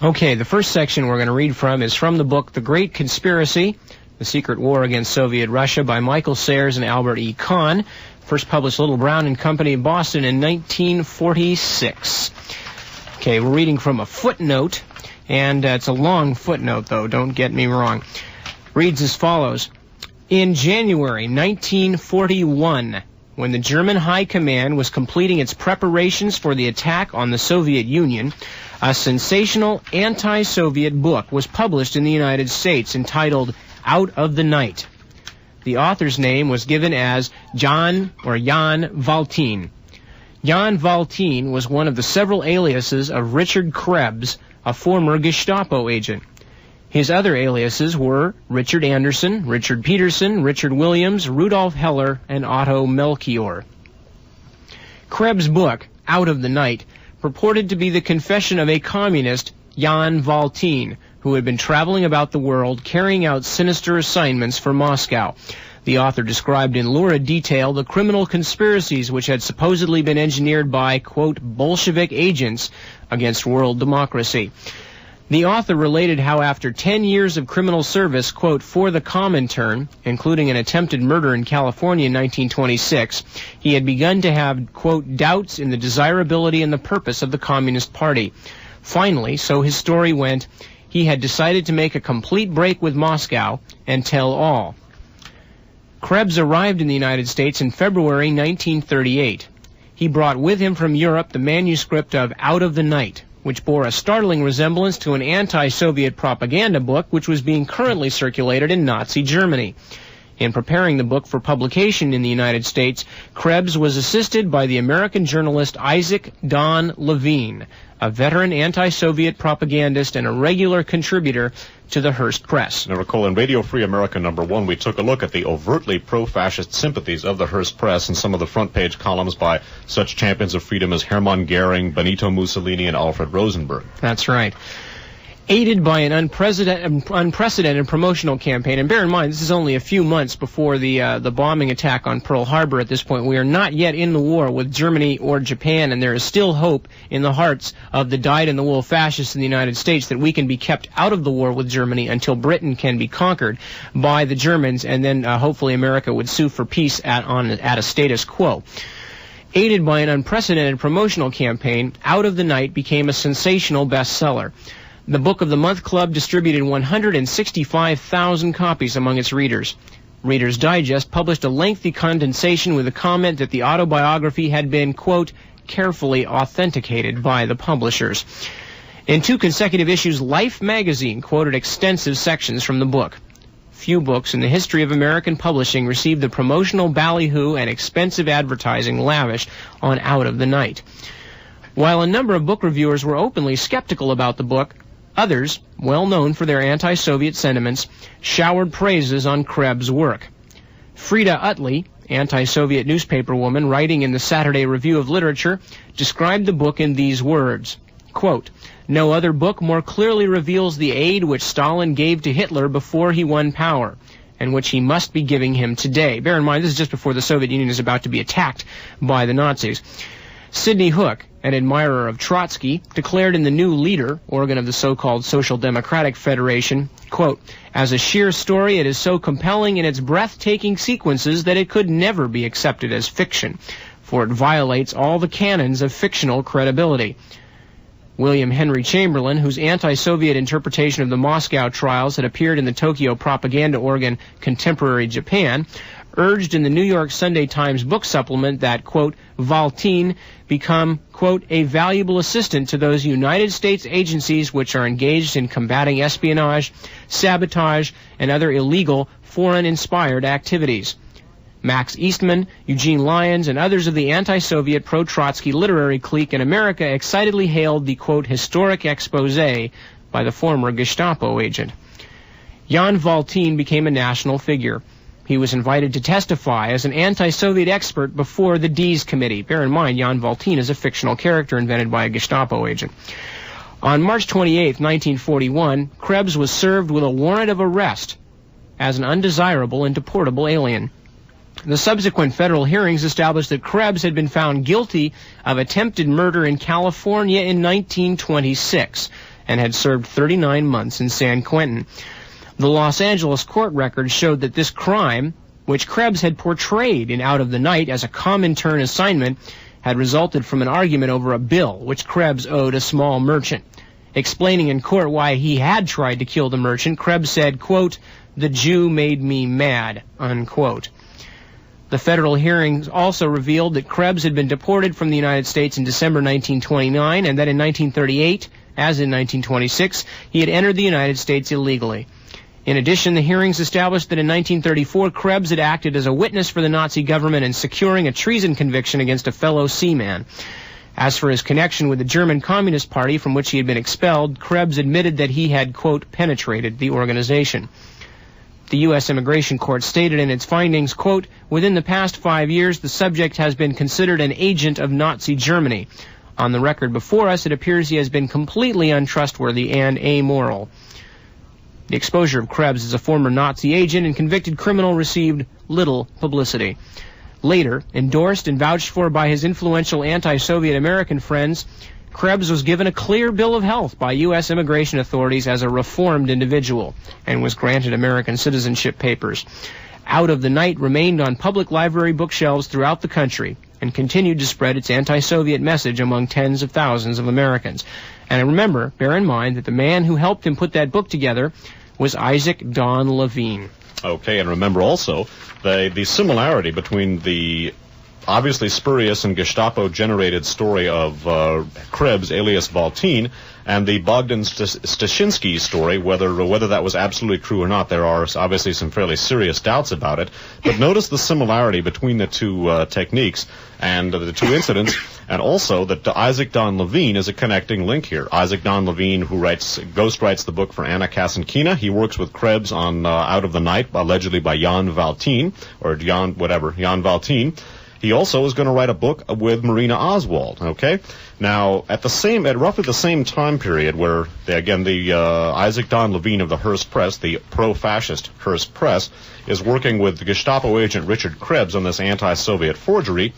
Okay, the first section we're going to read from is from the book The Great Conspiracy, The Secret War Against Soviet Russia by Michael Sayers and Albert E. Kahn, first published Little Brown and Company in Boston in 1946. Okay, we're reading from a footnote, and it's a long footnote, though, don't get me wrong. Reads as follows. In January 1941, when the German High Command was completing its preparations for the attack on the Soviet Union, a sensational anti-Soviet book was published in the United States entitled Out of the Night. The author's name was given as Jan Valtin. Jan Valtin was one of the several aliases of Richard Krebs, a former Gestapo agent. His other aliases were Richard Anderson, Richard Peterson, Richard Williams, Rudolf Heller, and Otto Melchior. Krebs' book, Out of the Night, purported to be the confession of a communist, Jan Valtin, who had been traveling about the world carrying out sinister assignments for Moscow. The author described in lurid detail the criminal conspiracies which had supposedly been engineered by, quote, Bolshevik agents against world democracy. The author related how after 10 years of criminal service, quote, for the Comintern, including an attempted murder in California in 1926, he had begun to have, quote, doubts in the desirability and the purpose of the Communist Party. Finally, so his story went, he had decided to make a complete break with Moscow and tell all. Krebs arrived in the United States in February 1938. He brought with him from Europe the manuscript of Out of the Night, which bore a startling resemblance to an anti-Soviet propaganda book which was being currently circulated in Nazi Germany. In preparing the book for publication in the United States, Krebs was assisted by the American journalist Isaac Don Levine, a veteran anti-Soviet propagandist and a regular contributor to the Hearst Press. Now recall, in Radio Free America #1, we took a look at the overtly pro-fascist sympathies of the Hearst Press and some of the front-page columns by such champions of freedom as Hermann Goering, Benito Mussolini, and Alfred Rosenberg. That's right. Aided by an unprecedented promotional campaign, and bear in mind, this is only a few months before the bombing attack on Pearl Harbor at this point. We are not yet in the war with Germany or Japan, and there is still hope in the hearts of the dyed-in-the-wool fascists in the United States that we can be kept out of the war with Germany until Britain can be conquered by the Germans, and then hopefully America would sue for peace at a status quo. Aided by an unprecedented promotional campaign, Out of the Night became a sensational bestseller. The Book of the Month Club distributed 165,000 copies among its readers. Reader's Digest published a lengthy condensation with a comment that the autobiography had been, quote, carefully authenticated by the publishers. In 2 consecutive issues, Life magazine quoted extensive sections from the book. Few books in the history of American publishing received the promotional ballyhoo and expensive advertising lavished on Out of the Night. While a number of book reviewers were openly skeptical about the book, others, well known for their anti-Soviet sentiments, showered praises on Krebs' work. Frida Utley, anti-Soviet newspaperwoman writing in the Saturday Review of Literature, described the book in these words, quote, no other book more clearly reveals the aid which Stalin gave to Hitler before he won power, and which he must be giving him today. Bear in mind, this is just before the Soviet Union is about to be attacked by the Nazis. Sidney Hook, an admirer of Trotsky, declared in the New Leader, organ of the so-called Social Democratic Federation, quote, as a sheer story, it is so compelling in its breathtaking sequences that it could never be accepted as fiction, for it violates all the canons of fictional credibility. William Henry Chamberlain, whose anti-Soviet interpretation of the Moscow trials had appeared in the Tokyo propaganda organ Contemporary Japan, urged in the New York Sunday Times book supplement that, quote, Valtin become, quote, a valuable assistant to those United States agencies which are engaged in combating espionage, sabotage, and other illegal foreign-inspired activities. Max Eastman, Eugene Lyons, and others of the anti-Soviet pro-Trotsky literary clique in America excitedly hailed the, quote, historic expose by the former Gestapo agent. Jan Valtin became a national figure. He was invited to testify as an anti-Soviet expert before the Dees Committee. Bear in mind, Jan Valtin is a fictional character invented by a Gestapo agent. On March 28, 1941, Krebs was served with a warrant of arrest as an undesirable and deportable alien. The subsequent federal hearings established that Krebs had been found guilty of attempted murder in California in 1926 and had served 39 months in San Quentin. The Los Angeles court records showed that this crime, which Krebs had portrayed in Out of the Night as a Comintern assignment, had resulted from an argument over a bill which Krebs owed a small merchant. Explaining in court why he had tried to kill the merchant, Krebs said, quote, "The Jew made me mad," unquote. The federal hearings also revealed that Krebs had been deported from the United States in December 1929 and that in 1938, as in 1926, he had entered the United States illegally. In addition, the hearings established that in 1934, Krebs had acted as a witness for the Nazi government in securing a treason conviction against a fellow seaman. As for his connection with the German Communist Party, from which he had been expelled, Krebs admitted that he had, quote, penetrated the organization. The U.S. Immigration Court stated in its findings, quote, "Within the past 5 years, the subject has been considered an agent of Nazi Germany. On the record before us, it appears he has been completely untrustworthy and amoral." The exposure of Krebs as a former Nazi agent and convicted criminal received little publicity. Later, endorsed and vouched for by his influential anti-Soviet American friends, Krebs was given a clear bill of health by U.S. immigration authorities as a reformed individual and was granted American citizenship papers. Out of the Night remained on public library bookshelves throughout the country and continued to spread its anti-Soviet message among tens of thousands of Americans. And remember, bear in mind that the man who helped him put that book together was Isaac Don Levine. Okay, and remember also the similarity between the obviously spurious and Gestapo-generated story of Krebs, alias Valtin, and the Bogdan Stashinsky story, whether that was absolutely true or not. There are obviously some fairly serious doubts about it. But notice the similarity between the two techniques and the two incidents, and also that Isaac Don Levine is a connecting link here. Isaac Don Levine, who ghostwrites the book for Anna Kasankina, he works with Krebs on Out of the Night, allegedly by Jan Valtin, or Jan Valtin. He also is going to write a book with Marina Oswald, okay? Now, at roughly the same time period where, Isaac Don Levine of the Hearst Press, the pro-fascist Hearst Press, is working with the Gestapo agent Richard Krebs on this anti-Soviet forgery,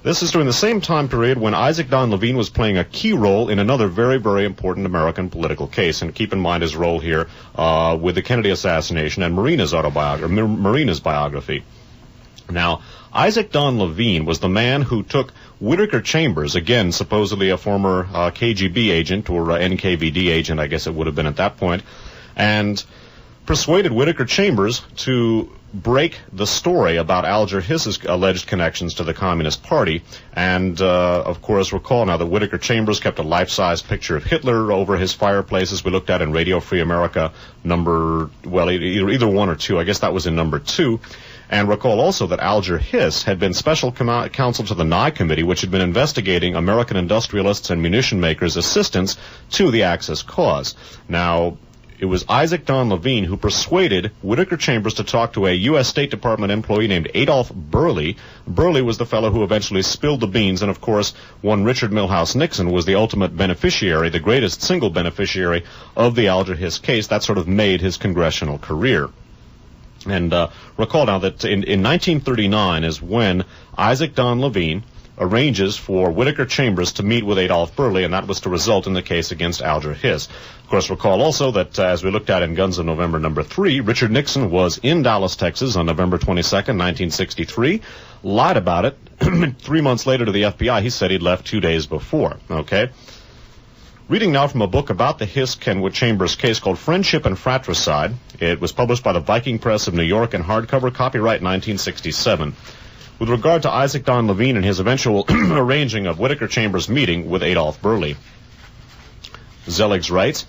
this is during the same time period when Isaac Don Levine was playing a key role in another very, very important American political case. And keep in mind his role here with the Kennedy assassination and Marina's biography. Now, Isaac Don Levine was the man who took Whittaker Chambers, again, supposedly a former KGB agent or NKVD agent, I guess it would have been at that point, and persuaded Whittaker Chambers to break the story about Alger Hiss's alleged connections to the Communist Party. And, of course, recall now that Whittaker Chambers kept a life-size picture of Hitler over his fireplace, as we looked at in Radio Free America either 1 or 2. I guess that was in number 2. And recall also that Alger Hiss had been special counsel to the Nye Committee, which had been investigating American industrialists and munition makers' assistance to the Axis cause. Now, it was Isaac Don Levine who persuaded Whittaker Chambers to talk to a U.S. State Department employee named Adolph Burley. Burley was the fellow who eventually spilled the beans, and of course, one Richard Milhouse Nixon was the ultimate beneficiary, the greatest single beneficiary of the Alger Hiss case. That sort of made his congressional career. And recall now that in 1939 is when Isaac Don Levine arranges for Whittaker Chambers to meet with Adolph Burley, and that was to result in the case against Alger Hiss. Of course, recall also that, as we looked at in Guns of November number 3, Richard Nixon was in Dallas, Texas on November 22nd, 1963, lied about it. 3 months later to the FBI, he said he'd left 2 days before, okay? Reading now from a book about the Hiss-Kenwood Chambers case called Friendship and Fratricide. It was published by the Viking Press of New York in hardcover, copyright 1967. With regard to Isaac Don Levine and his eventual arranging of Whittaker Chambers' meeting with Adolph Burley. Zelig writes,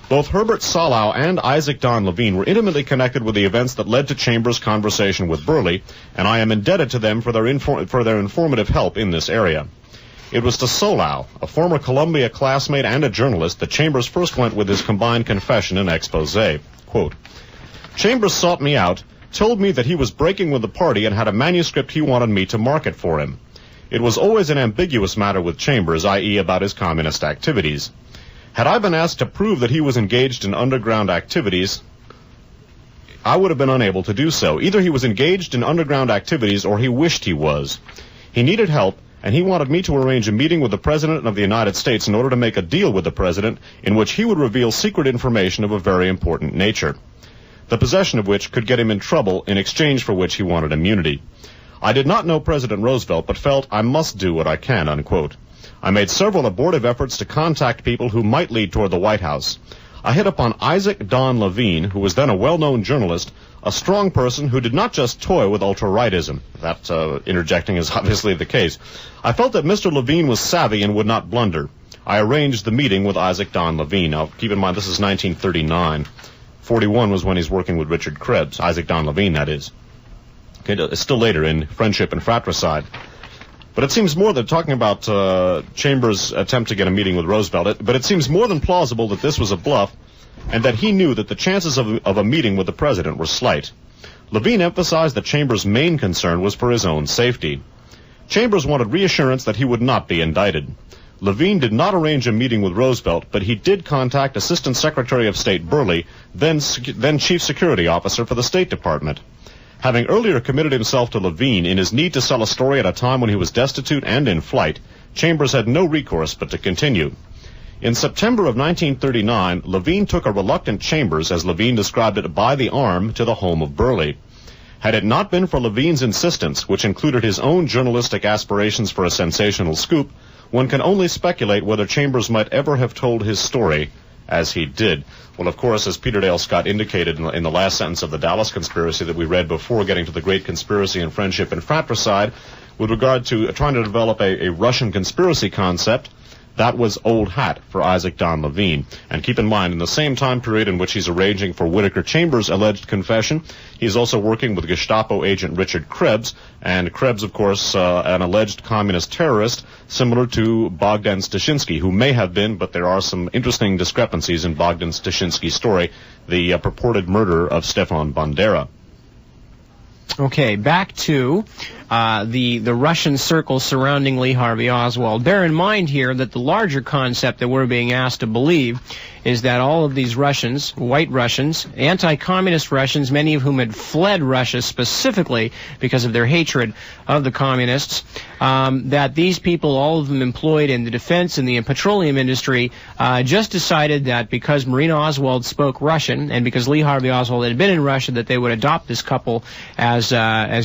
both Herbert Salau and Isaac Don Levine were intimately connected with the events that led to Chambers' conversation with Burley, and I am indebted to them for their informative help in this area. It was to Salau, a former Columbia classmate and a journalist, that Chambers first went with his combined confession and expose. Quote, Chambers sought me out, told me that he was breaking with the party and had a manuscript he wanted me to market for him. It was always an ambiguous matter with Chambers, i.e. about his communist activities. Had I been asked to prove that he was engaged in underground activities, I would have been unable to do so. Either he was engaged in underground activities or he wished he was. He needed help, and he wanted me to arrange a meeting with the President of the United States in order to make a deal with the President in which he would reveal secret information of a very important nature, the possession of which could get him in trouble, in exchange for which he wanted immunity. I did not know President Roosevelt, but felt I must do what I can, unquote. I made several abortive efforts to contact people who might lead toward the White House. I hit upon Isaac Don Levine, who was then a well-known journalist, a strong person who did not just toy with ultra-rightism. That interjecting is obviously the case. I felt that Mr. Levine was savvy and would not blunder. I arranged the meeting with Isaac Don Levine. Now, keep in mind, this is 1939. 41 was when he's working with Richard Krebs, Isaac Don Levine, that is. Okay, it's still later in Friendship and Fratricide. But it seems more than talking about Chambers' attempt to get a meeting with Roosevelt, but it seems more than plausible that this was a bluff and that he knew that the chances of a meeting with the President were slight. Levine emphasized that Chambers' main concern was for his own safety. Chambers wanted reassurance that he would not be indicted. Levine did not arrange a meeting with Roosevelt, but he did contact Assistant Secretary of State Burley, then Chief Security Officer for the State Department. Having earlier committed himself to Levine in his need to sell a story at a time when he was destitute and in flight, Chambers had no recourse but to continue. In September of 1939, Levine took a reluctant Chambers, as Levine described it, by the arm to the home of Burley. Had it not been for Levine's insistence, which included his own journalistic aspirations for a sensational scoop, one can only speculate whether Chambers might ever have told his story as he did. Well, of course, as Peter Dale Scott indicated in the last sentence of the Dallas Conspiracy that we read before getting to the Great Conspiracy and Friendship and Fratricide, with regard to trying to develop a Russian conspiracy concept, that was old hat for Isaac Don Levine. And keep in mind, in the same time period in which he's arranging for Whittaker Chambers' alleged confession, he's also working with Gestapo agent Richard Krebs, and Krebs, of course, an alleged communist terrorist, similar to Bogdan Stashinsky, who may have been, but there are some interesting discrepancies in Bogdan Stashinsky's story, the purported murder of Stefan Bandera. Okay, back to the Russian circle surrounding Lee Harvey Oswald. Bear in mind here that the larger concept that we're being asked to believe is that all of these Russians, white Russians, anti-communist Russians, many of whom had fled Russia specifically because of their hatred of the communists, that these people, all of them employed in the defense and the petroleum industry, just decided that because Marina Oswald spoke Russian and because Lee Harvey Oswald had been in Russia, that they would adopt this couple as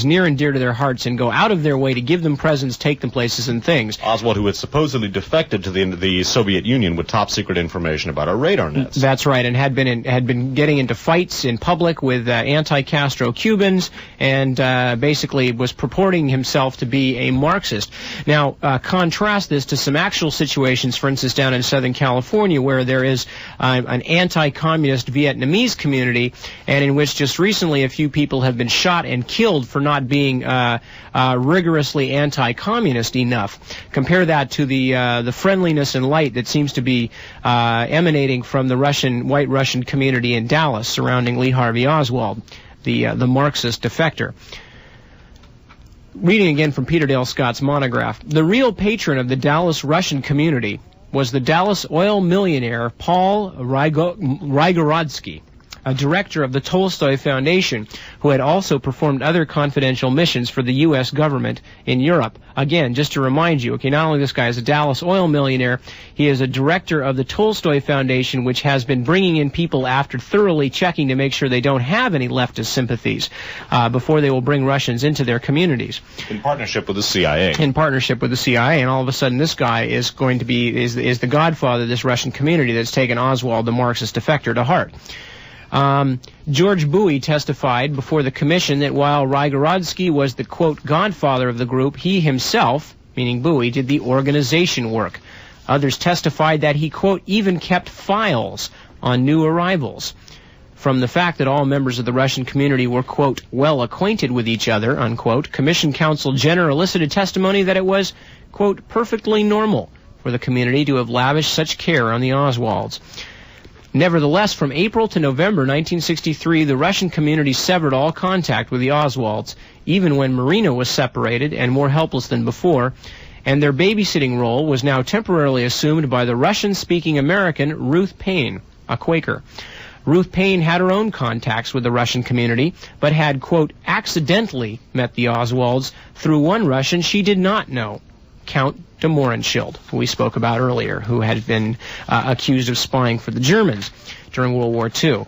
near and dear to their hearts and go out of their way to give them presents, take them places and things. Oswald, who had supposedly defected to the Soviet Union with top-secret information about our radar nets. That's right, and had been getting into fights in public with anti-Castro Cubans, and basically was purporting himself to be a Marxist. Now, contrast this to some actual situations, for instance, down in Southern California, where there is an anti-communist Vietnamese community, and in which just recently a few people have been shot and killed for not being rigorously anti-communist enough. Compare that to the friendliness and light that seems to be emanating from the white Russian community in Dallas surrounding Lee Harvey Oswald, the Marxist defector. Reading again from Peter Dale Scott's monograph, the real patron of the Dallas Russian community was the Dallas oil millionaire Paul Rygorodsky, a director of the Tolstoy Foundation, who had also performed other confidential missions for the U.S. government in Europe. Again, just to remind you, okay, not only this guy is a Dallas oil millionaire, he is a director of the Tolstoy Foundation, which has been bringing in people after thoroughly checking to make sure they don't have any leftist sympathies before they will bring Russians into their communities. In partnership with the CIA. In partnership with the CIA, and all of a sudden this guy is going to be, is the godfather of this Russian community that's taken Oswald, the Marxist defector, to heart. George Bowie testified before the commission that while Rygorodsky was the, quote, godfather of the group, he himself, meaning Bowie, did the organization work. Others testified that he, quote, even kept files on new arrivals. From the fact that all members of the Russian community were, quote, well acquainted with each other, unquote, Commission Counsel Jenner elicited testimony that it was, quote, perfectly normal for the community to have lavished such care on the Oswalds. Nevertheless, from April to November 1963, the Russian community severed all contact with the Oswalds, even when Marina was separated and more helpless than before, and their babysitting role was now temporarily assumed by the Russian-speaking American Ruth Paine, a Quaker. Ruth Paine had her own contacts with the Russian community, but had, quote, accidentally met the Oswalds through one Russian she did not know, Count de Mohrenschildt, who we spoke about earlier, who had been accused of spying for the Germans during World War II.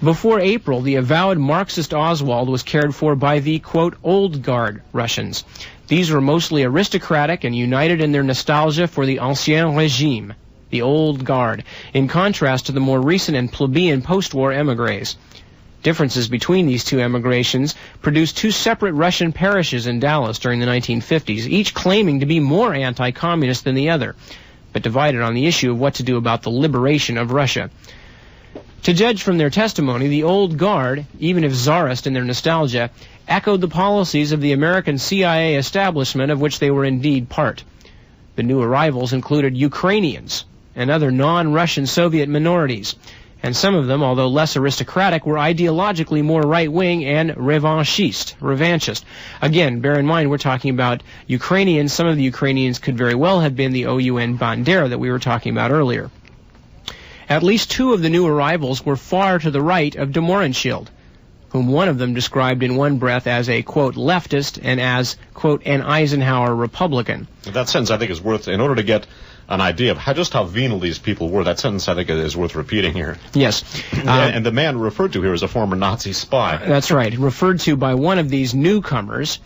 Before April, the avowed Marxist Oswald was cared for by the, quote, old guard Russians. These were mostly aristocratic and united in their nostalgia for the Ancien Régime, the old guard, in contrast to the more recent and plebeian post-war émigrés. Differences between these two emigrations produced two separate Russian parishes in Dallas during the 1950s, each claiming to be more anti-communist than the other, but divided on the issue of what to do about the liberation of Russia. To judge from their testimony, the old guard, even if czarist in their nostalgia, echoed the policies of the American CIA establishment of which they were indeed part. The new arrivals included Ukrainians and other non-Russian Soviet minorities, and some of them, although less aristocratic, were ideologically more right-wing and revanchist. Again, bear in mind we're talking about Ukrainians. Some of the Ukrainians could very well have been the OUN Bandera that we were talking about earlier. At least two of the new arrivals were far to the right of de Mohrenschildt, whom one of them described in one breath as a, quote, leftist and as, quote, an Eisenhower Republican. That sentence, I think, is worth, in order to get an idea of just how venal these people were, that sentence, I think, is worth repeating here. Yes. And the man referred to here is a former Nazi spy. That's right. Referred to by one of these newcomers,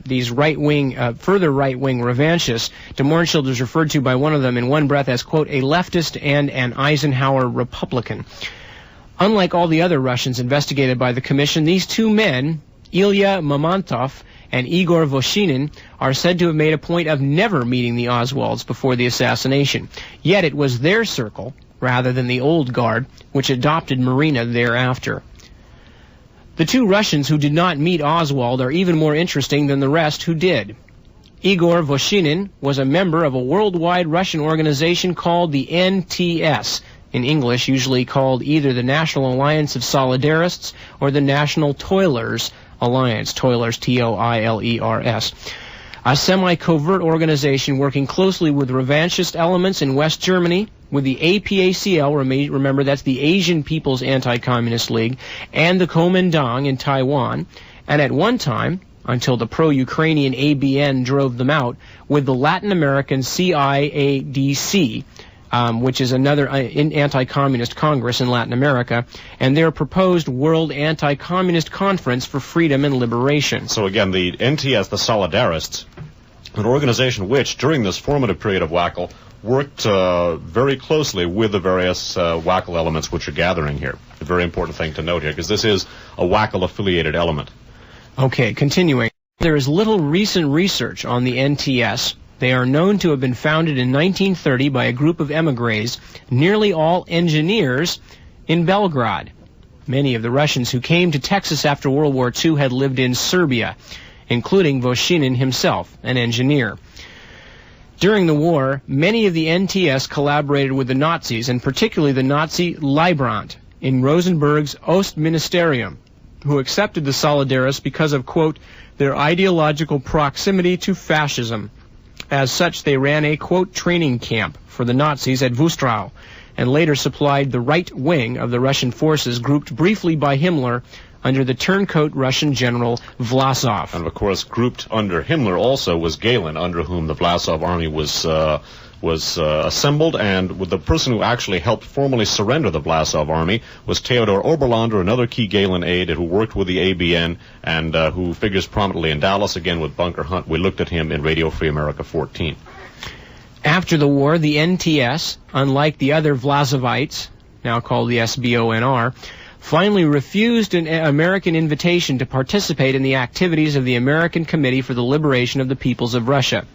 these right-wing, further right-wing revanchists. De Mohrenschildt is referred to by one of them in one breath as, quote, a leftist and an Eisenhower Republican. Unlike all the other Russians investigated by the commission, these two men, Ilya Mamantov and Igor Voshinin, are said to have made a point of never meeting the Oswalds before the assassination. Yet it was their circle, rather than the old guard, which adopted Marina thereafter. The two Russians who did not meet Oswald are even more interesting than the rest who did. Igor Voshinin was a member of a worldwide Russian organization called the NTS, in English usually called either the National Alliance of Solidarists or the National Toilers Alliance, Toilers, T-O-I-L-E-R-S, a semi-covert organization working closely with revanchist elements in West Germany, with the APACL, remember that's the Asian People's Anti-Communist League, and the Kuomintang in Taiwan, and at one time, until the pro-Ukrainian ABN drove them out, with the Latin American CIADC, which is another anti-communist congress in Latin America, and their proposed World Anti-Communist Conference for Freedom and Liberation. So again, the NTS, the Solidarists, an organization which, during this formative period of WACL, worked very closely with the various WACL elements which are gathering here. A very important thing to note here, because this is a WACL-affiliated element. Okay, continuing. There is little recent research on the NTS. They are known to have been founded in 1930 by a group of émigrés, nearly all engineers, in Belgrade. Many of the Russians who came to Texas after World War II had lived in Serbia, including Voshinin himself, an engineer. During the war, many of the NTS collaborated with the Nazis, and particularly the Nazi Leibrandt in Rosenberg's Ostministerium, who accepted the Solidarists because of, quote, their ideological proximity to fascism. As such, they ran a, quote, training camp for the Nazis at Wustrau, and later supplied the right wing of the Russian forces grouped briefly by Himmler under the turncoat Russian general Vlasov. And of course, grouped under Himmler also was Galen, under whom the Vlasov army was assembled, and with the person who actually helped formally surrender the Vlasov army was Theodor Oberlander, another key Galen aide who worked with the ABN and who figures prominently in Dallas, again with Bunker Hunt. We looked at him in Radio Free America 14. After the war, the NTS, unlike the other Vlasovites, now called the SBONR, finally refused an American invitation to participate in the activities of the American Committee for the Liberation of the Peoples of Russia.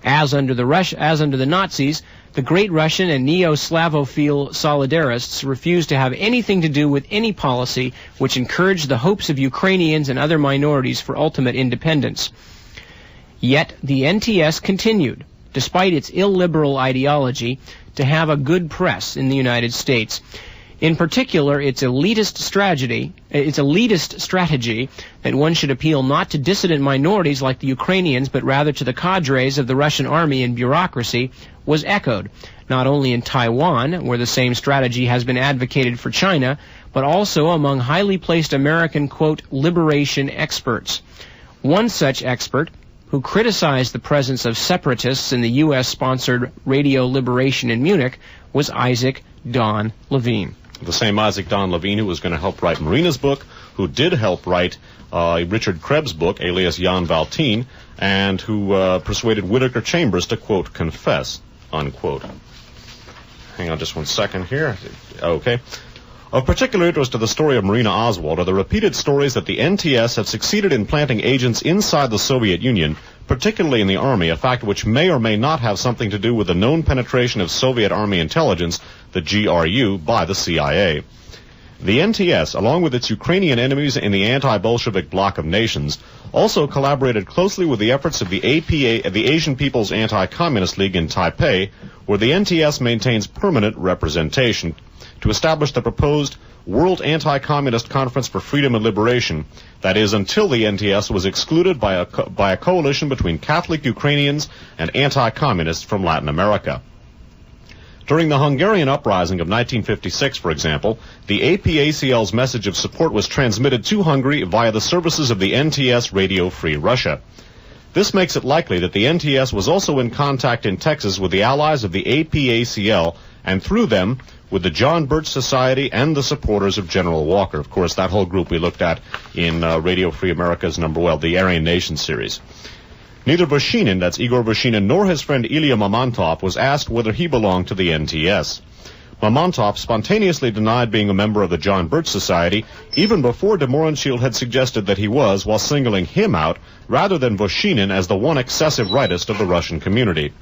As under the Nazis, the Great Russian and Neo-Slavophile Solidarists refused to have anything to do with any policy which encouraged the hopes of Ukrainians and other minorities for ultimate independence. Yet the NTS continued, despite its illiberal ideology, to have a good press in the United States. In particular, its elitist strategy that one should appeal not to dissident minorities like the Ukrainians, but rather to the cadres of the Russian army and bureaucracy, was echoed, not only in Taiwan, where the same strategy has been advocated for China, but also among highly placed American, quote, liberation experts. One such expert, who criticized the presence of separatists in the U.S.-sponsored Radio Liberation in Munich, was Isaac Don Levine. The same Isaac Don Levine who was going to help write Marina's book, who did help write Richard Krebs' book, alias Jan Valtine, and who persuaded Whittaker Chambers to, quote, confess, unquote. Hang on just one second here. Okay. Of particular interest to the story of Marina Oswald are the repeated stories that the NTS have succeeded in planting agents inside the Soviet Union, particularly in the Army, a fact which may or may not have something to do with the known penetration of Soviet Army intelligence, the GRU, by the CIA. The NTS, along with its Ukrainian enemies in the anti-Bolshevik bloc of nations, also collaborated closely with the efforts of the APA, the Asian People's Anti-Communist League in Taipei, where the NTS maintains permanent representation, to establish the proposed World Anti-Communist Conference for Freedom and Liberation, that is, until the NTS was excluded by a coalition between Catholic Ukrainians and anti-communists from Latin America. During the Hungarian uprising of 1956, for example, the APACL's message of support was transmitted to Hungary via the services of the NTS Radio Free Russia. This makes it likely that the NTS was also in contact in Texas with the allies of the APACL, and through them, with the John Birch Society and the supporters of General Walker. Of course, that whole group we looked at in Radio Free America's the Aryan Nation series. Neither Bushinin, that's Igor Bushinin, nor his friend Ilya Mamantov was asked whether he belonged to the NTS. Mamantov spontaneously denied being a member of the John Birch Society, even before de Mohrenschildt had suggested that he was, while singling him out, rather than Bushinin as the one excessive rightist of the Russian community.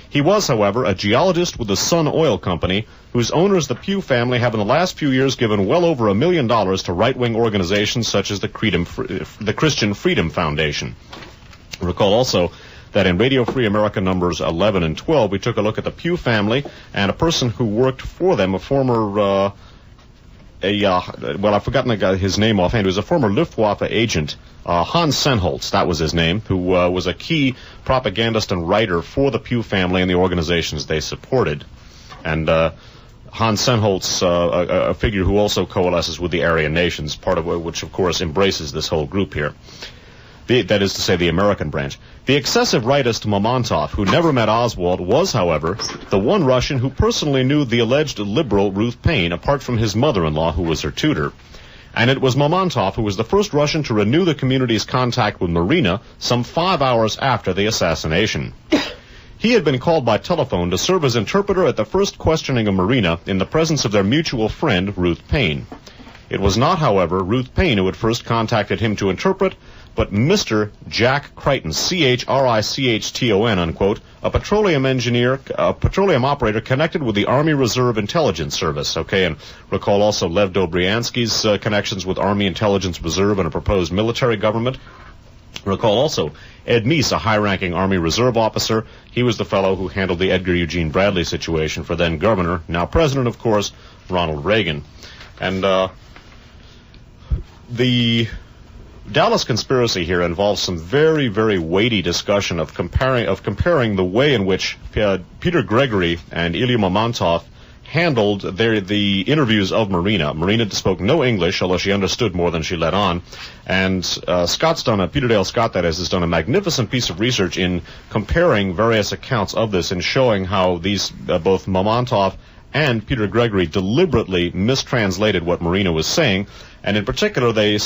He was, however, a geologist with the Sun Oil Company, whose owners, the Pew family, have in the last few years given well over $1 million to right-wing organizations such as the Christian Freedom Foundation. Recall also that in Radio Free America numbers 11 and 12, we took a look at the Pew family and a person who worked for them, a former, I've forgotten his name offhand. He was a former Luftwaffe agent, Hans Senholz, that was his name, who was a key propagandist and writer for the Pew family and the organizations they supported. And Hans Senholz, a figure who also coalesces with the Aryan Nations, part of which, of course, embraces this whole group here. That is to say, the American branch. The excessive rightist Mamantov, who never met Oswald, was, however, the one Russian who personally knew the alleged liberal Ruth Paine, apart from his mother-in-law, who was her tutor. And it was Mamantov who was the first Russian to renew the community's contact with Marina some 5 hours after the assassination. He had been called by telephone to serve as interpreter at the first questioning of Marina in the presence of their mutual friend, Ruth Paine. It was not, however, Ruth Paine who had first contacted him to interpret, but Mr. Jack Crichton, C-H-R-I-C-H-T-O-N, unquote, a petroleum engineer, a petroleum operator connected with the Army Reserve Intelligence Service. Okay, and recall also Lev Dobriansky's connections with Army Intelligence Reserve and a proposed military government. Recall also Ed Meese, a high-ranking Army Reserve officer. He was the fellow who handled the Edgar Eugene Bradley situation for then Governor, now President, of course, Ronald Reagan. And the Dallas conspiracy here involves some very, very weighty discussion of comparing the way in which Peter Gregory and Ilya Mamantov handled the interviews of Marina. Marina spoke no English, although she understood more than she let on. And Peter Dale Scott, that is, has done a magnificent piece of research in comparing various accounts of this and showing how these, both Mamantov and Peter Gregory, deliberately mistranslated what Marina was saying. And in particular, they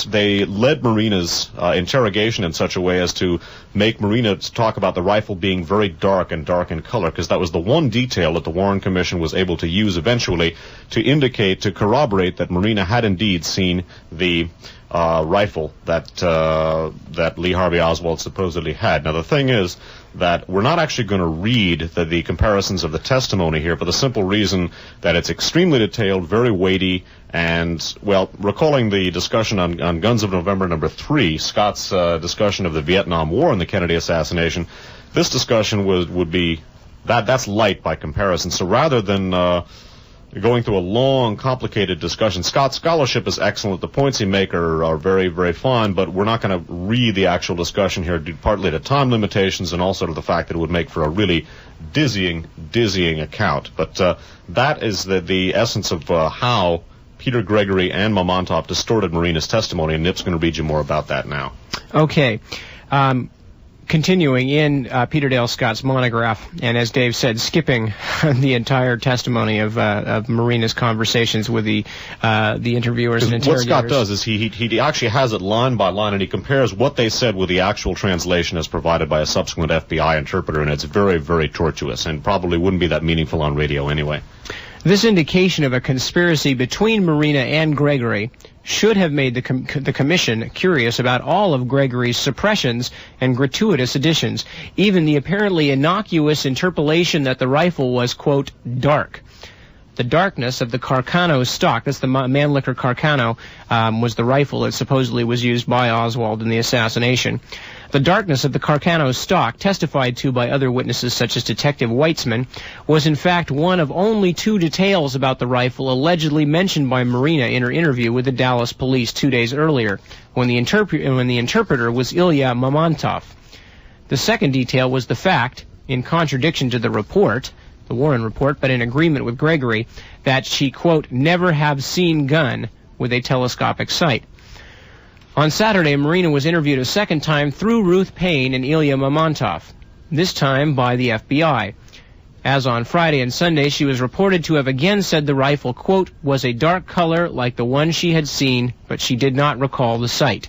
led Marina's interrogation in such a way as to make Marina talk about the rifle being very dark in color, because that was the one detail that the Warren Commission was able to use eventually to corroborate that Marina had indeed seen the rifle that Lee Harvey Oswald supposedly had. Now, the thing is that we're not actually going to read the comparisons of the testimony here for the simple reason that it's extremely detailed, very weighty, and, well, recalling the discussion on Guns of November number 3, Scott's discussion of the Vietnam War and the Kennedy assassination, this discussion would be, that's light by comparison. So rather than going through a long, complicated discussion, Scott's scholarship is excellent. The points he makes are very, very fine, but we're not going to read the actual discussion here, due partly to time limitations and also to the fact that it would make for a really dizzying account. But that is the essence of how Peter Gregory and Mamantov distorted Marina's testimony, and Nip's going to read you more about that now. Okay. Continuing in Peter Dale Scott's monograph, and as Dave said, skipping the entire testimony of Marina's conversations with the interviewers and interrogators. What Scott does is he actually has it line by line, and he compares what they said with the actual translation as provided by a subsequent FBI interpreter, and it's very, very tortuous, and probably wouldn't be that meaningful on radio anyway. This indication of a conspiracy between Marina and Gregory should have made the Commission curious about all of Gregory's suppressions and gratuitous additions, even the apparently innocuous interpolation that the rifle was, quote, dark. The darkness of the Carcano stock, that's the Mannlicher Carcano, was the rifle that supposedly was used by Oswald in the assassination. The darkness of the Carcano stock, testified to by other witnesses such as Detective Weitzman, was in fact one of only 2 details about the rifle allegedly mentioned by Marina in her interview with the Dallas police 2 days earlier, when the interpreter was Ilya Mamontov. The second detail was the fact, in contradiction to the report, the Warren report, but in agreement with Gregory, that she, quote, never have seen gun with a telescopic sight. On Saturday, Marina was interviewed a second time through Ruth Payne and Ilya Mamontov, this time by the FBI. As on Friday and Sunday, she was reported to have again said the rifle, quote, was a dark color like the one she had seen, but she did not recall the sight.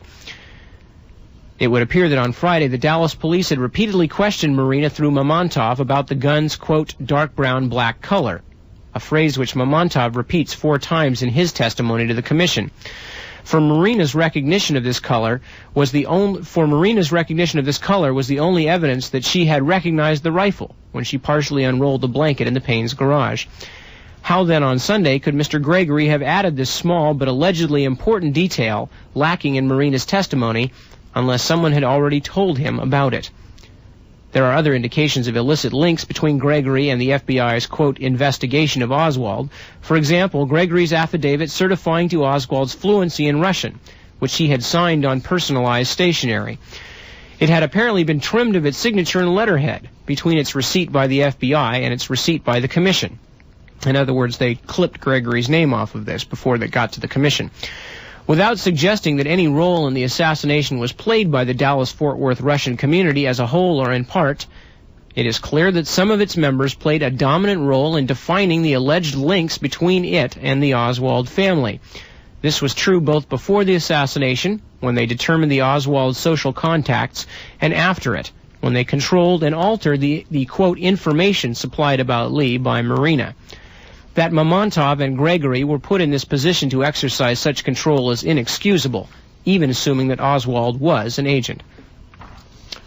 It would appear that on Friday, the Dallas police had repeatedly questioned Marina through Mamontov about the gun's, quote, dark brown black color, a phrase which Mamontov repeats 4 times in his testimony to the Commission. For Marina's recognition of this color was the only evidence that she had recognized the rifle when she partially unrolled the blanket in the Payne's garage. How then on Sunday could Mr. Gregory have added this small but allegedly important detail lacking in Marina's testimony unless someone had already told him about it? There are other indications of illicit links between Gregory and the FBI's, quote, investigation of Oswald. For example, Gregory's affidavit certifying to Oswald's fluency in Russian, which he had signed on personalized stationery. It had apparently been trimmed of its signature and letterhead between its receipt by the FBI and its receipt by the Commission. In other words, they clipped Gregory's name off of this before they got to the Commission. Without suggesting that any role in the assassination was played by the Dallas-Fort Worth Russian community as a whole or in part, it is clear that some of its members played a dominant role in defining the alleged links between it and the Oswald family. This was true both before the assassination, when they determined the Oswald social contacts, and after it, when they controlled and altered the quote, information supplied about Lee by Marina. That Mamontov and Gregory were put in this position to exercise such control is inexcusable, even assuming that Oswald was an agent.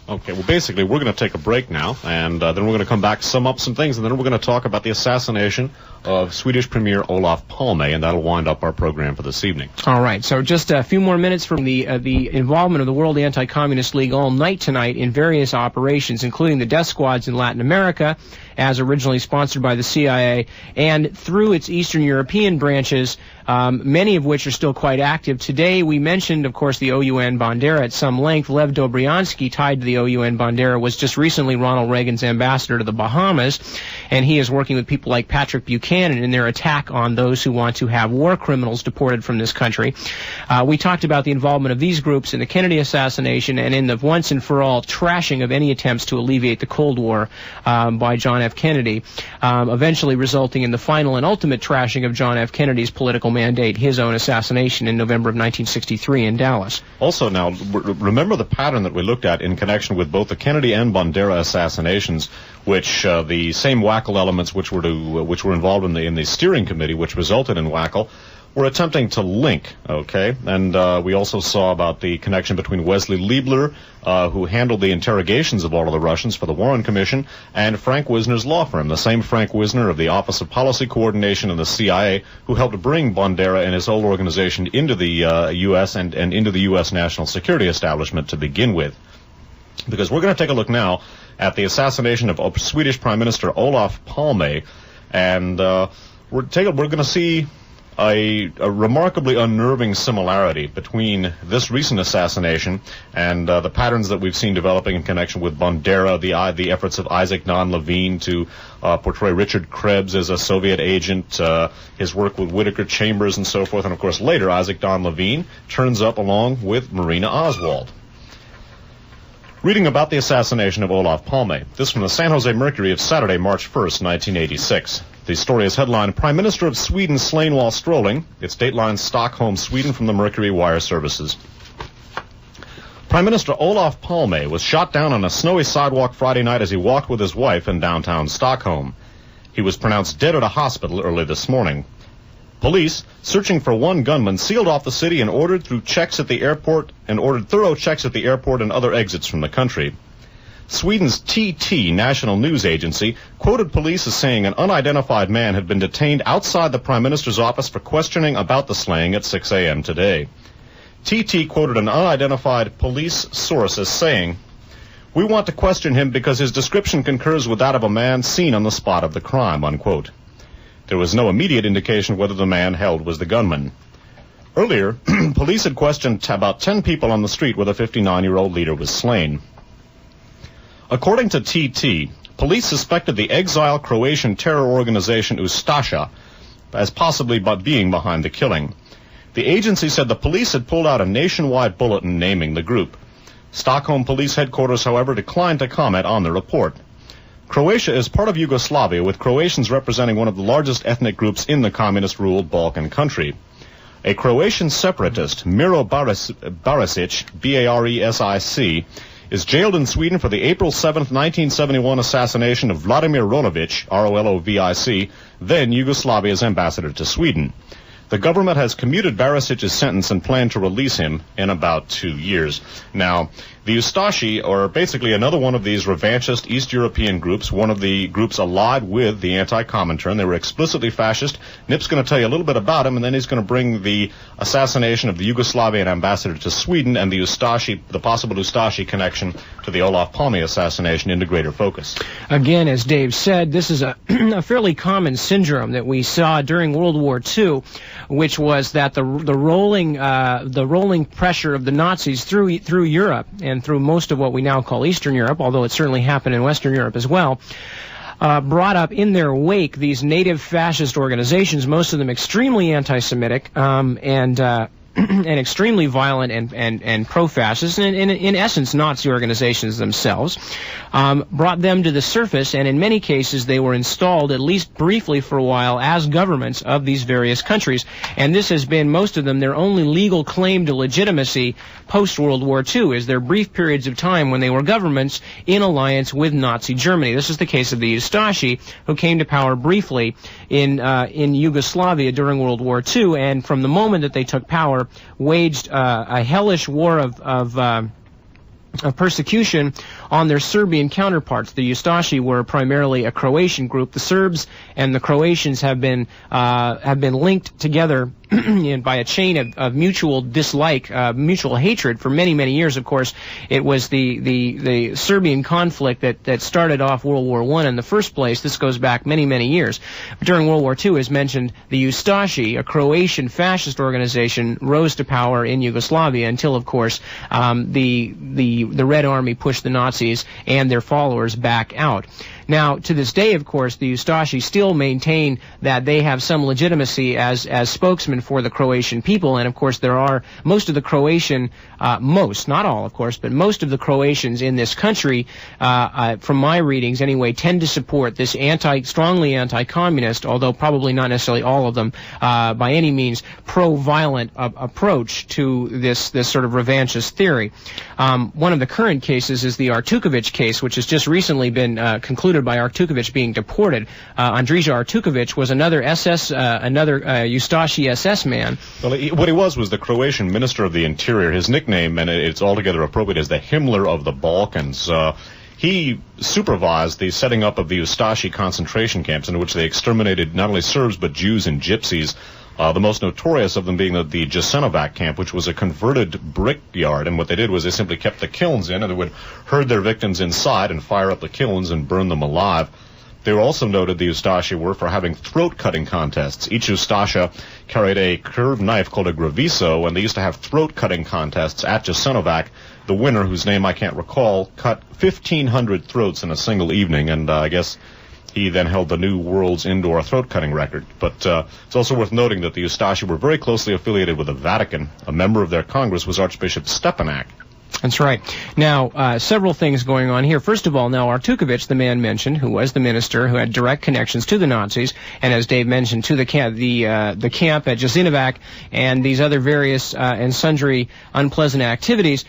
Okay, well, basically, we're going to take a break now, and then we're going to come back, sum up some things, and then we're going to talk about the assassination of Swedish Premier Olof Palme, and that'll wind up our program for this evening. All right, so just a few more minutes from the involvement of the World Anti-Communist League all night tonight in various operations, including the death squads in Latin America, as originally sponsored by the CIA, and through its Eastern European branches, many of which are still quite active. Today, we mentioned, of course, the OUN Bandera at some length. Lev Dobryansky, tied to the OUN Bandera, was just recently Ronald Reagan's ambassador to the Bahamas, and he is working with people like Patrick Buchanan in their attack on those who want to have war criminals deported from this country. We talked about the involvement of these groups in the Kennedy assassination and in the once-and-for-all trashing of any attempts to alleviate the Cold War by John F. Kennedy, eventually resulting in the final and ultimate trashing of John F. Kennedy's political mandate, his own assassination in November of 1963 in Dallas. Also now, remember the pattern that we looked at in connection with both the Kennedy and Bandera assassinations, which the same Wackel elements which were involved in the steering committee, which resulted in Wackel, were attempting to link, okay? And we also saw about the connection between Wesley Liebler, who handled the interrogations of all of the Russians for the Warren Commission, and Frank Wisner's law firm, the same Frank Wisner of the Office of Policy Coordination in the CIA, who helped bring Bandera and his whole organization into the U.S. and into the U.S. national security establishment to begin with. Because we're going to take a look now at the assassination of Swedish Prime Minister Olof Palme, and we're going to see a remarkably unnerving similarity between this recent assassination and the patterns that we've seen developing in connection with Bandera, the efforts of Isaac Don Levine to portray Richard Krebs as a Soviet agent, his work with Whittaker Chambers and so forth, and of course later Isaac Don Levine turns up along with Marina Oswald. Reading about the assassination of Olof Palme. This from the San Jose Mercury of Saturday, March 1st, 1986. The story is headlined, Prime Minister of Sweden slain while strolling. It's dateline Stockholm, Sweden from the Mercury Wire Services. Prime Minister Olof Palme was shot down on a snowy sidewalk Friday night as he walked with his wife in downtown Stockholm. He was pronounced dead at a hospital early this morning. Police, searching for one gunman, sealed off the city and ordered thorough checks at the airport and other exits from the country. Sweden's TT, National News Agency, quoted police as saying an unidentified man had been detained outside the Prime Minister's office for questioning about the slaying at 6 a.m. today. TT quoted an unidentified police source as saying, "We want to question him because his description concurs with that of a man seen on the spot of the crime," unquote. There was no immediate indication whether the man held was the gunman. Earlier, police had questioned about 10 people on the street where the 59-year-old leader was slain. According to TT, police suspected the exile Croatian terror organization Ustasha as possibly being behind the killing. The agency said the police had pulled out a nationwide bulletin naming the group. Stockholm Police Headquarters, however, declined to comment on the report. Croatia is part of Yugoslavia, with Croatians representing one of the largest ethnic groups in the communist-ruled Balkan country. A Croatian separatist, Miro Barisic, B-A-R-E-S-I-C, is jailed in Sweden for the April 7, 1971 assassination of Vladimir Rolovic, R-O-L-O-V-I-C, then Yugoslavia's ambassador to Sweden. The government has commuted Barisic's sentence and planned to release him in about 2 years. Now, the Ustashi are basically another one of these revanchist East European groups, one of the groups allied with the anti-Comintern. They were explicitly fascist. Nip's going to tell you a little bit about them, and then he's going to bring the assassination of the Yugoslavian ambassador to Sweden and the possible Ustashi connection to the Olof Palme assassination into greater focus. Again, as Dave said, this is a fairly common syndrome that we saw during World War II, which was that the rolling pressure of the Nazis through Europe and through most of what we now call Eastern Europe, although it certainly happened in Western Europe as well, brought up in their wake these native fascist organizations, most of them extremely anti-Semitic and extremely violent and pro-fascist, and in essence Nazi organizations themselves, brought them to the surface, and in many cases they were installed, at least briefly for a while, as governments of these various countries. And this has been, most of them, their only legal claim to legitimacy post-World War II, is their brief periods of time when they were governments in alliance with Nazi Germany. This is the case of the Ustashi, who came to power briefly in Yugoslavia during World War II, and from the moment that they took power, waged a hellish war of persecution on their Serbian counterparts. The Ustashi were primarily a Croatian group. The Serbs and the Croatians have been linked together by a chain of mutual dislike, mutual hatred for many, many years. Of course, it was the Serbian conflict that started off World War I in the first place. This goes back many, many years. But during World War II, as mentioned, the Ustashi, a Croatian fascist organization, rose to power in Yugoslavia until, of course, the Red Army pushed the Nazis and their followers back out. Now, to this day, of course, the Ustashi still maintain that they have some legitimacy as spokesmen for the Croatian people, and of course there are most of the Croatian, not all, of course, but most of the Croatians in this country, from my readings anyway, tend to support this strongly anti-communist, although probably not necessarily all of them, by any means, pro-violent approach to this sort of revanchist theory. One of the current cases is the Artukovic case, which has just recently been concluded by Artukovic being deported. Andrija Artukovic was another Ustashi SS man. Well, what he was the Croatian Minister of the Interior. His nickname, and it's altogether appropriate, is the Himmler of the Balkans. He supervised the setting up of the Ustashi concentration camps, in which they exterminated not only Serbs but Jews and Gypsies. The most notorious of them being the Jasenovac camp, which was a converted brickyard. And what they did was they simply kept the kilns in, and they would herd their victims inside and fire up the kilns and burn them alive. They were also noted, the Ustashi were, for having throat-cutting contests. Each Ustasha carried a curved knife called a graviso, and they used to have throat-cutting contests at Jasenovac. The winner, whose name I can't recall, cut 1,500 throats in a single evening, and I guess he then held the new world's indoor throat-cutting record. But it's also worth noting that the Ustashi were very closely affiliated with the Vatican. A member of their Congress was Archbishop Stepanak. That's right. Now, several things going on here. First of all, now Artukovic, the man mentioned, who was the minister, who had direct connections to the Nazis, and as Dave mentioned, to the camp at Jasinovac and these other various and sundry unpleasant activities.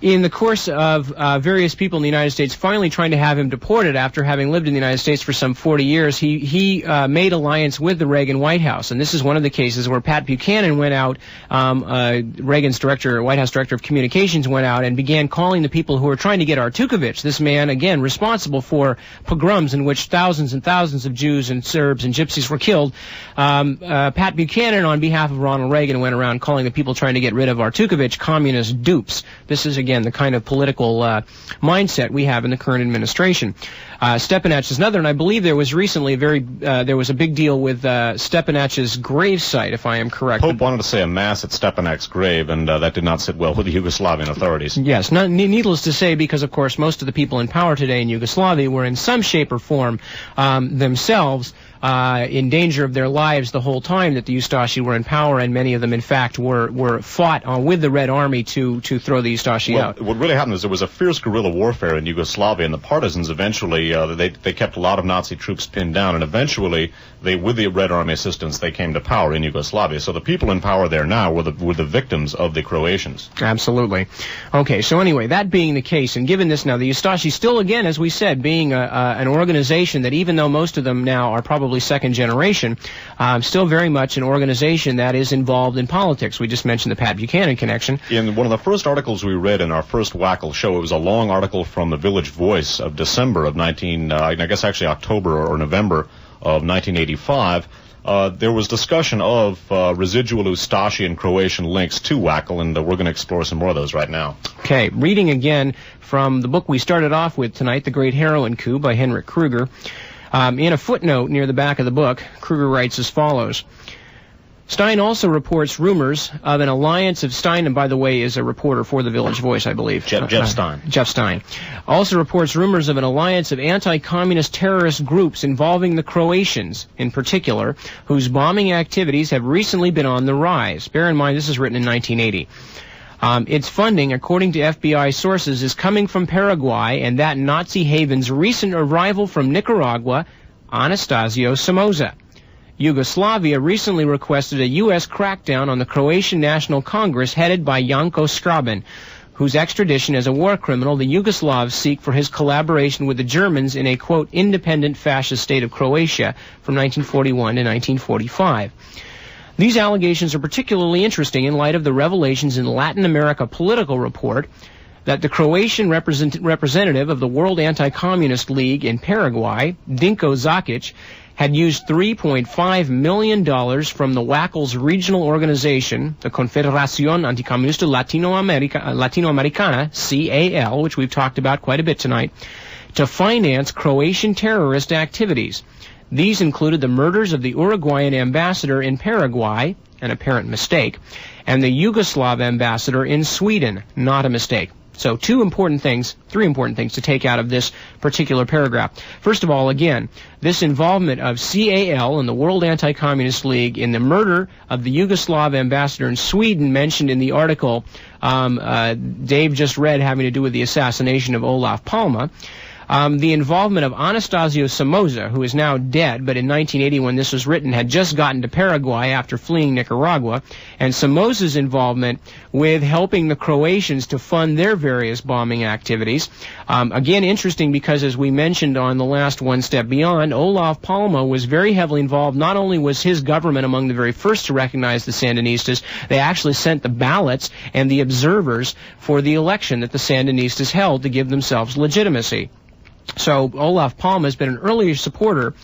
In the course of various people in the United States finally trying to have him deported after having lived in the United States for some 40 years, he made alliance with the Reagan White House. And this is one of the cases where Pat Buchanan went out, Reagan's White House Director of Communications went out and began calling the people who were trying to get Artukovic, this man, again, responsible for pogroms in which thousands and thousands of Jews and Serbs and Gypsies were killed. Pat Buchanan, on behalf of Ronald Reagan, went around calling the people trying to get rid of Artukovic communist dupes. This is, again, the kind of political mindset we have in the current administration. Stepanach is another, and I believe there was recently there was a big deal with Stepanach's gravesite, if I am correct. Pope wanted to say a mass at Stepanach's grave, and that did not sit well with the Yugoslavian authorities. Yes, needless to say, because of course most of the people in power today in Yugoslavia were in some shape or form themselves in danger of their lives the whole time that the Ustashi were in power, and many of them, in fact, were fought with the Red Army to throw the Ustashi out. What really happened is there was a fierce guerrilla warfare in Yugoslavia, and the partisans eventually, they kept a lot of Nazi troops pinned down, and eventually, with the Red Army assistance, they came to power in Yugoslavia. So the people in power there now were the victims of the Croatians. Absolutely. Okay, so anyway, that being the case, and given this now, the Ustashi still, again, as we said, being an organization that even though most of them now are probably second generation, still very much an organization that is involved in politics. We just mentioned the Pat Buchanan connection. In one of the first articles we read in our first Wackel show, it was a long article from the Village Voice of December of October or November of 1985. There was discussion of residual Ustashi and Croatian links to Wackel, and we're going to explore some more of those right now. Okay, reading again from the book we started off with tonight, The Great Heroin Coup by Henrik Kruger. In a footnote near the back of the book, Kruger writes as follows. Stein also reports rumors of an alliance of Stein, and by the way, is a reporter for the Village Voice, I believe. Jeff Stein. Jeff Stein. Also reports rumors of an alliance of anti-communist terrorist groups involving the Croatians, in particular, whose bombing activities have recently been on the rise. Bear in mind, this is written in 1980. Its funding, according to FBI sources, is coming from Paraguay and that Nazi haven's recent arrival from Nicaragua, Anastasio Somoza. Yugoslavia recently requested a U.S. crackdown on the Croatian National Congress headed by Janko Skraban, whose extradition as a war criminal the Yugoslavs seek for his collaboration with the Germans in a, quote, independent fascist state of Croatia from 1941 to 1945. These allegations are particularly interesting in light of the revelations in Latin America Political Report that the Croatian representative of the World Anti-Communist League in Paraguay, Dinko Zakic, had used $3.5 million from the Wackel's regional organization, the Confederación Anticomunista Latinoamericana, CAL, which we've talked about quite a bit tonight, to finance Croatian terrorist activities. These included the murders of the Uruguayan ambassador in Paraguay, an apparent mistake, and the Yugoslav ambassador in Sweden, not a mistake. So three important things to take out of this particular paragraph. First of all, again, this involvement of CAL and the World Anti-Communist League in the murder of the Yugoslav ambassador in Sweden mentioned in the article Dave just read having to do with the assassination of Olof Palme. The involvement of Anastasio Somoza, who is now dead, but in 1980 when this was written had just gotten to Paraguay after fleeing Nicaragua, and Somoza's involvement with helping the Croatians to fund their various bombing activities. Again, interesting because as we mentioned on the last One Step Beyond, Olof Palme was very heavily involved. Not only was his government among the very first to recognize the Sandinistas, they actually sent the ballots and the observers for the election that the Sandinistas held to give themselves legitimacy. So Olof Palme has been an earlier supporter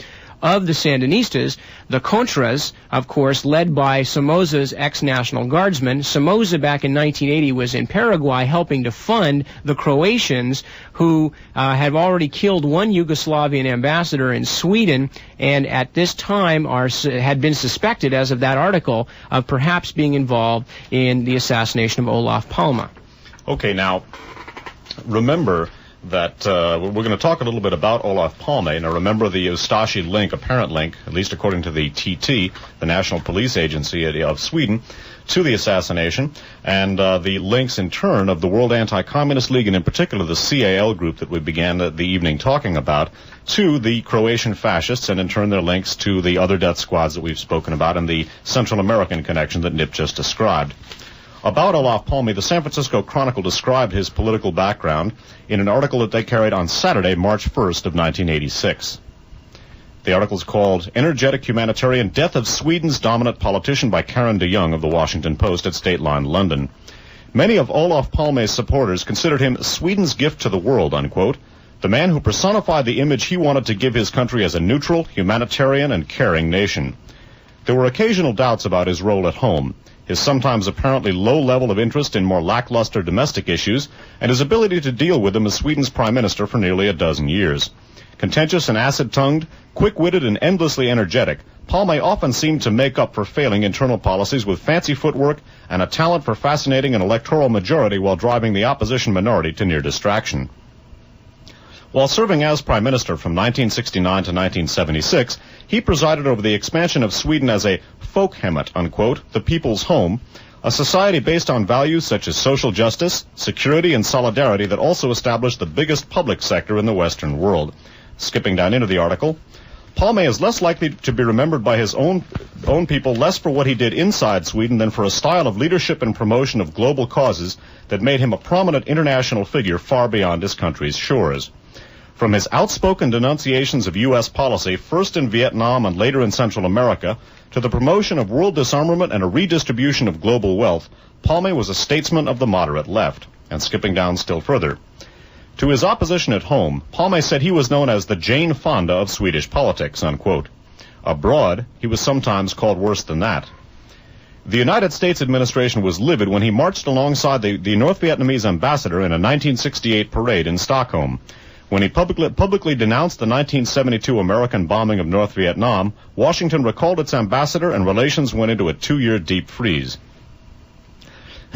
of the Sandinistas. The Contras, of course, led by Somoza's ex-National Guardsman. Somoza back in 1980 was in Paraguay helping to fund the Croatians who have already killed one Yugoslavian ambassador in Sweden and at this time had been suspected, as of that article, of perhaps being involved in the assassination of Olof Palme. Okay, now, remember that we're going to talk a little bit about Olof Palme. Now, remember the Ustasha link, apparent link, at least according to the TT, the National Police Agency of Sweden, to the assassination, and the links in turn of the World Anti-Communist League, and in particular the CAL group that we began the evening talking about, to the Croatian fascists, and in turn their links to the other death squads that we've spoken about, and the Central American connection that Nip just described. About Olof Palme, the San Francisco Chronicle described his political background in an article that they carried on Saturday, March 1st of 1986. The article is called Energetic Humanitarian Death of Sweden's Dominant Politician by Karen de Young of the Washington Post at State Line, London. Many of Olof Palme's supporters considered him Sweden's gift to the world, unquote, the man who personified the image he wanted to give his country as a neutral, humanitarian, and caring nation. There were occasional doubts about his role at home, his sometimes apparently low level of interest in more lackluster domestic issues, and his ability to deal with them as Sweden's prime minister for nearly a dozen years. Contentious and acid-tongued, quick-witted and endlessly energetic, Palme often seemed to make up for failing internal policies with fancy footwork and a talent for fascinating an electoral majority while driving the opposition minority to near distraction. While serving as prime minister from 1969 to 1976, he presided over the expansion of Sweden as a folkhemmet, unquote, the people's home, a society based on values such as social justice, security, and solidarity that also established the biggest public sector in the Western world. Skipping down into the article, Palme is less likely to be remembered by his own people less for what he did inside Sweden than for a style of leadership and promotion of global causes that made him a prominent international figure far beyond his country's shores. From his outspoken denunciations of U.S. policy, first in Vietnam and later in Central America, to the promotion of world disarmament and a redistribution of global wealth, Palme was a statesman of the moderate left. And skipping down still further. To his opposition at home, Palme said he was known as the Jane Fonda of Swedish politics, unquote. Abroad, he was sometimes called worse than that. The United States administration was livid when he marched alongside the North Vietnamese ambassador in a 1968 parade in Stockholm. When he publicly denounced the 1972 American bombing of North Vietnam, Washington recalled its ambassador and relations went into a 2-year deep freeze.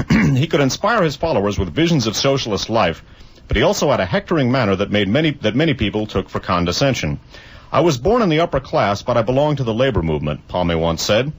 He could inspire his followers with visions of socialist life, but he also had a hectoring manner that many people took for condescension. I was born in the upper class, but I belong to the labor movement, Palme once said.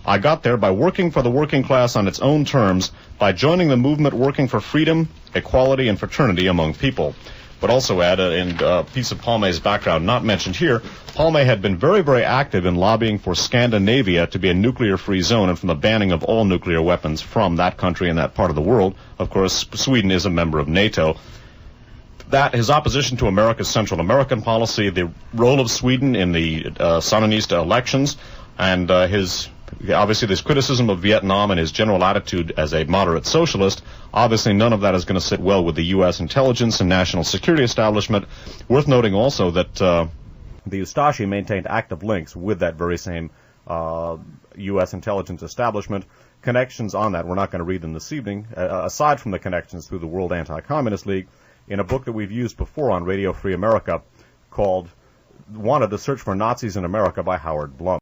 I got there by working for the working class on its own terms, by joining the movement working for freedom, equality, and fraternity among people. But also add, in a piece of Palme's background not mentioned here, Palme had been very, very active in lobbying for Scandinavia to be a nuclear-free zone and from the banning of all nuclear weapons from that country and that part of the world. Of course, Sweden is a member of NATO. That, his opposition to America's Central American policy, the role of Sweden in the Sandinista elections, and obviously this criticism of Vietnam and his general attitude as a moderate socialist, obviously none of that is going to sit well with the U.S. intelligence and national security establishment. Worth noting also that the Ustasha maintained active links with that very same U.S. intelligence establishment. Connections on that, we're not going to read them this evening, aside from the connections through the World Anti-Communist League, in a book that we've used before on Radio Free America called Wanted, the Search for Nazis in America by Howard Blum.